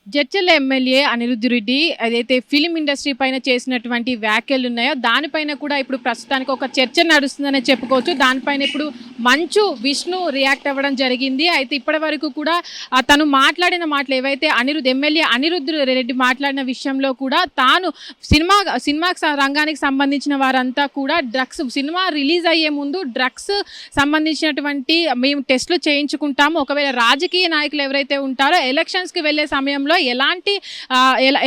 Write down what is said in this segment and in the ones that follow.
Jadcherla MLA Anirudh Reddy ఏదైతే film industry పైన చేసినటువంటి వ్యాఖ్యలు ఉన్నాయో దానిపైన కూడా ఇప్పుడు ప్రస్తుతానికి ఒక చర్చ నడుస్తుందని చెప్పుకోవచ్చు. దానిపైన ఇప్పుడు మంచు విష్ణు రియాక్ట్ అవ్వడం జరిగింది. అయితే ఇప్పటి వరకు కూడా తను మాట్లాడిన మాటలు ఏవైతే ఎమ్మెల్యే అనిరుద్ధ్ రెడ్డి మాట్లాడిన విషయంలో కూడా తాను సినిమా రంగానికి సంబంధించిన వారంతా కూడా డ్రగ్స్ సినిమా రిలీజ్ అయ్యే ముందు డ్రగ్స్ సంబంధించినటువంటి మేము టెస్టులు చేయించుకుంటాము. ఒకవేళ రాజకీయ నాయకులు ఎవరైతే ఉంటారో ఎలక్షన్స్కి వెళ్ళే సమయంలో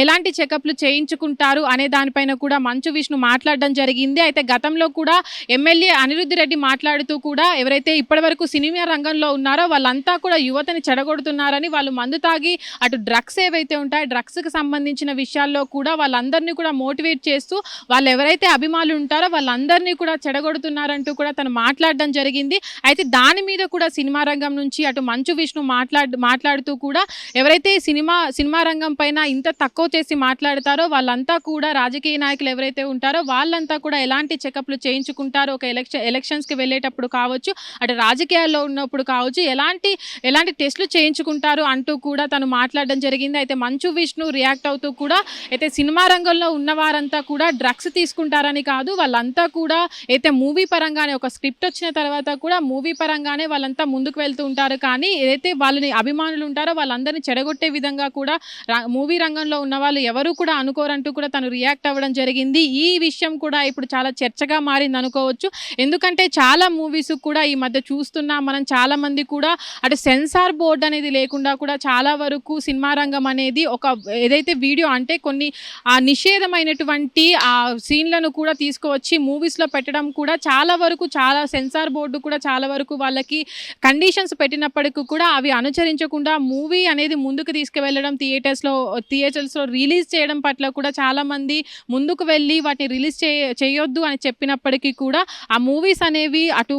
ఎలాంటి చెకప్లు చేయించుకుంటారు అనే దానిపైన కూడా మంచు విష్ణు మాట్లాడడం జరిగింది. అయితే గతంలో కూడా ఎమ్మెల్యే అనిరుద్ధ్ రెడ్డి మాట్లాడుతూ కూడా ఎవరైతే ఇప్పటివరకు సినిమా రంగంలో ఉన్నారో వాళ్ళంతా కూడా యువతని చెడగొడుతున్నారని, వాళ్ళు మందు తాగి అటు డ్రగ్స్ ఏవైతే ఉంటాయో డ్రగ్స్కి సంబంధించిన విషయాల్లో కూడా వాళ్ళందరినీ కూడా మోటివేట్ చేస్తూ వాళ్ళు ఎవరైతే అభిమానులు ఉంటారో వాళ్ళందరినీ కూడా చెడగొడుతున్నారంటూ కూడా తను మాట్లాడడం జరిగింది. అయితే దాని మీద కూడా సినిమా రంగం నుంచి అటు మంచు విష్ణు మాట్లాడుతూ కూడా ఎవరైతే సినిమా రంగం పైన ఇంత తక్కువ చేసి మాట్లాడతారో వాళ్ళంతా కూడా రాజకీయ నాయకులు ఎవరైతే ఉంటారో వాళ్ళంతా కూడా ఎలాంటి చెకప్లు చేయించుకుంటారో, ఒక ఎలక్షన్స్కి వెళ్ళేటప్పుడు కావచ్చు, అటు రాజకీయాల్లో ఉన్నప్పుడు కావచ్చు, ఎలాంటి టెస్టులు చేయించుకుంటారు అంటూ కూడా తను మాట్లాడడం జరిగింది. అయితే మంచు విష్ణు రియాక్ట్ అవుతూ కూడా అయితే సినిమా రంగంలో ఉన్న వారంతా కూడా డ్రగ్స్ తీసుకుంటారని కాదు, వాళ్ళంతా కూడా అయితే మూవీ పరంగానే ఒక స్క్రిప్ట్ వచ్చిన తర్వాత కూడా మూవీ పరంగానే వాళ్ళంతా ముందుకు వెళ్తూ ఉంటారు. కానీ ఏదైతే వాళ్ళని అభిమానులు ఉంటారో వాళ్ళందరినీ చెడగొట్టే విధంగా కూడా మూవీ రంగంలో ఉన్న వాళ్ళు ఎవరు కూడా అనుకోరంటూ కూడా తను రియాక్ట్ అవ్వడం జరిగింది. ఈ విషయం కూడా ఇప్పుడు చాలా చర్చగా మారింది అనుకోవచ్చు. ఎందుకంటే చాలా మూవీస్ కూడా ఈ మధ్య చూస్తున్నాం మనం, చాలా మంది కూడా అటు సెన్సార్ బోర్డు అనేది లేకుండా కూడా చాలా వరకు సినిమా రంగం అనేది ఒక ఏదైతే వీడియో అంటే కొన్ని నిషేధమైనటువంటి ఆ సీన్లను కూడా తీసుకువచ్చి మూవీస్లో పెట్టడం కూడా చాలా వరకు చాలా సెన్సార్ బోర్డు కూడా చాలా వరకు వాళ్ళకి కండిషన్స్ పెట్టినప్పటికీ కూడా అవి అనుసరించకుండా మూవీ అనేది ముందుకు తీసుకువెళ్ళడం థియేటర్స్లో రిలీజ్ చేయడం పట్ల కూడా చాలామంది ముందుకు వెళ్ళి వాటిని రిలీజ్ చేయొద్దు అని చెప్పినప్పటికీ కూడా ఆ మూవీస్ అనేవి అటు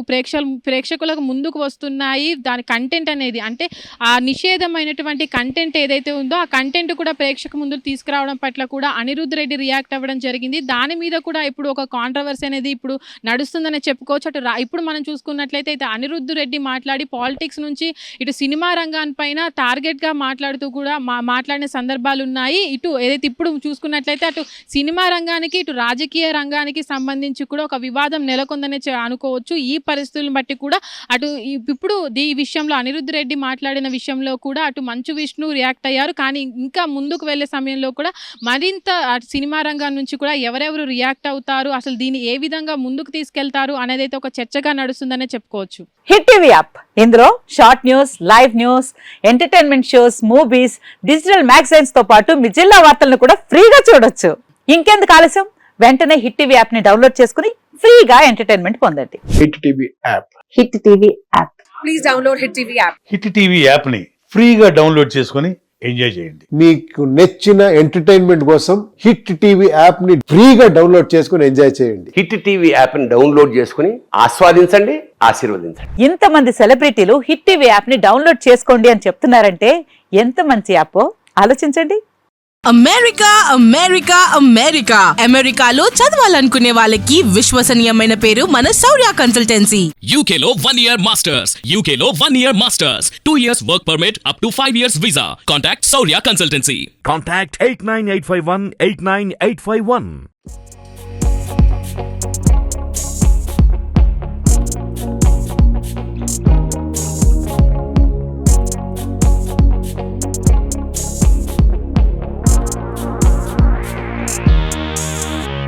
ప్రేక్షకులకు ముందుకు వస్తున్నాయి. దాని కంటెంట్ అనేది అంటే ఆ నిషేధమైనటువంటి కంటెంట్ ఏదైతే ఉందో ఆ కంటెంట్ కూడా ప్రేక్షక ముందుకు తీసుకురావడం పట్ల కూడా అనిరుద్ధ్ రెడ్డి రియాక్ట్ అవ్వడం జరిగింది. దాని మీద కూడా ఇప్పుడు ఒక కాంట్రవర్సీ అనేది ఇప్పుడు నడుస్తుందని చెప్పుకోవచ్చు. అటు ఇప్పుడు మనం చూసుకున్నట్లయితే అయితే అనిరుద్ధ్ రెడ్డి మాట్లాడి పాలిటిక్స్ నుంచి ఇటు సినిమా రంగానిపైన టార్గెట్గా మాట్లాడుతూ కూడా మాట్లాడిన సందర్భాలు ఉన్నాయి. ఇటు ఏదైతే ఇప్పుడు చూసుకున్నట్లయితే అటు సినిమా రంగానికి ఇటు రాజకీయ రంగానికి సంబంధించి కూడా ఒక వివాదం నెలకొందని అనుకోవచ్చు. ఈ పరిస్థితులను బట్టి కూడా అటు ఇప్పుడు ఈ విషయంలో అనిరుద్ధ్ రెడ్డి మాట్లాడిన విషయంలో కూడా అటు మంచు విష్ణు రియాక్ట్ అయ్యారు. కానీ ఇంకా ముందుకు వెళ్ళే సమయంలో కూడా మరింత సినిమా రంగం నుంచి కూడా ఎవరెవరు రియాక్ట్ అవుతారు, అసలు దీన్ని ఏ విధంగా ముందుకు తీసుకెళ్తారు అనేది అయితే ఒక చర్చగా నడుస్తుందనే చెప్పుకోవచ్చు. హిట్ టీవీ యాప్, ఇందులో short news, live news, entertainment shows, movies, digital magazines తో పాటు మీ జిల్లా వార్తలను కూడా ఫ్రీగా చూడొచ్చు. ఇంకెందుకు ఆలస్యం, వెంటనే హిట్ టీవీ యాప్ ని డౌన్లోడ్ చేసుకుని ఫ్రీగా ఎంటర్టైన్మెంట్ పొందండి. Hit TV app, hit TV app, please download hit TV app. Hit TV app ని ఫ్రీగా డౌన్లోడ్ చేసుకుని ఎంజాయ్ చేయండి. మీకు నచ్చిన ఎంటర్టైన్మెంట్ కోసం హిట్ టీవీ యాప్ ని ఫ్రీగా డౌన్లోడ్ చేసుకుని ఎంజాయ్ చేయండి. హిట్ టీవీ యాప్ ని డౌన్లోడ్ చేసుకుని ఆస్వాదించండి, ఆశీర్వదించండి. ఇంతమంది సెలబ్రిటీలు హిట్ టీవీ యాప్ ని డౌన్లోడ్ చేసుకోండి అని చెప్తున్నారంటే ఎంత మంచి యాప్ ఆలోచించండి. అమెరికా అమెరికా అమెరికా అమెరికాలో చదవాలనుకునే వాళ్ళకి విశ్వసనీయమైన పేరు మన శౌర్య కన్సల్టెన్సీ. UK లో 1 year masters, UK లో 1 year masters, 2 years work permit up to 5 years visa. Contact Saurya Consultancy. Contact 89851 89851.